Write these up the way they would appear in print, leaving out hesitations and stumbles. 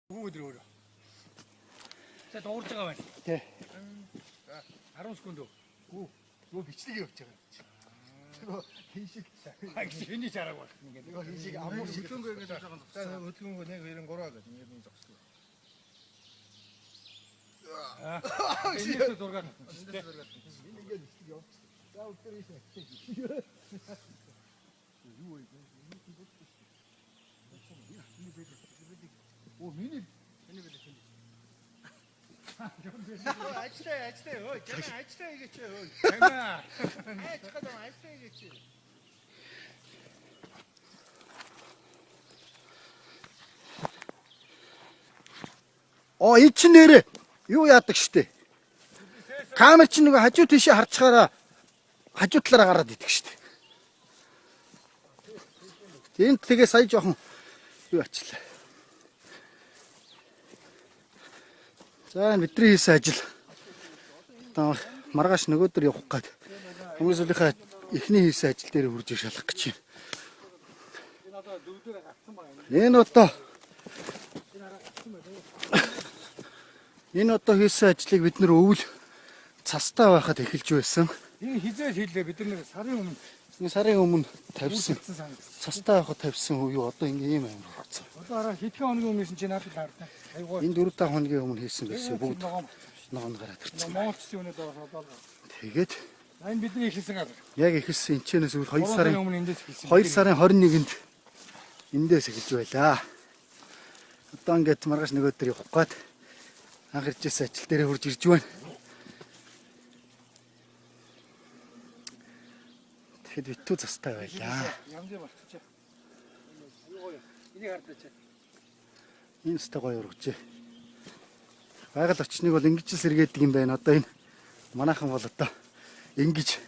Өгөөдөр өөрөө. За дуурж байгаа байна. Тий. 10 секунд өг. Нөгөө бичлэг явж байгаа. Нөгөө хийшиг. Хэний чараг баг. Ингээд Нөгөө хийшиг амуу хөдөлгөөнгөө ингэж жоохон зогсоо. За хөдөлгөөнгөө 1 2 3 гэж ингэж зогсоо. энэс зургаад. Энэ ингээд бичлэг явж. За өдөр ийшээ. Юу вэ? Оо миний Ажлаа өө. Жаа ажлаа хийгээч өө. Танаа. Ажлаа хийгээч. эн чинь нэрээ юу яадаг штэ. Камер чинь нөгөө хажуу тийшээ харцгаараа хажуу талаараа гараад идэг штэ. Энд тэгээ сая жоохон юу ачлаа. За бидний хийсэн ажил. Одоо маргааш нөгөөдөр явах гээд хүмүүсийнхээ эхний хийсэн ажил дээр хурж шалах гэж байна. Энэ одоо хийсэн ажлыг бид нэр өвөл цастаа байхад эхэлж байсан. Энэ хизээс хийлээ бид нар Сарын өмнө тавьсан. санагдсан. Цастаа байхад тавьсан юу одоо ингэ ийм амар хацсан. Одоо араа хэдхэн хоногийн өмнөөс чи надад хардаа. Айгуу. Энэ 4-5 хоногийн өмнө хийсэн байсан бүгд ногоон гараад ирсэн. Монголчуудын үнэд ороод. Тэгээд Энэ бидний ихэлсэн газар. яг ихэлсэн энэчнээс үл 2 сарын өмнө эндээс ихэлсэн. 2 сарын 21-нд эндээс эхэлж байлаа. Одоо ингээд маргааш нөгөөдөр явах гээд анх иржсэн ажил дээрээ хурж ирж байна. Тэгэхэд битүү застай байлаа. Ямдээ болчихоо. Юу гоё. Энийг хардаач. Энэ өстэй гоё урагчээ. Байгаль орчныг бол ингэж л сэргээдэг юм байна. Одоо энэ манайхан бол одоо ингэж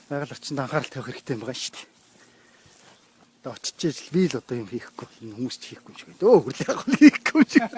байгаль орчинд анхаарал тавих хэрэгтэй юм байгаа шүү дээ. Одоо очиж ижил би л одоо юм хийхгүй. Энэ хүмүүс ч хийхгүй юм шиг. Өө хүрлээ яг хийхгүй юм шиг.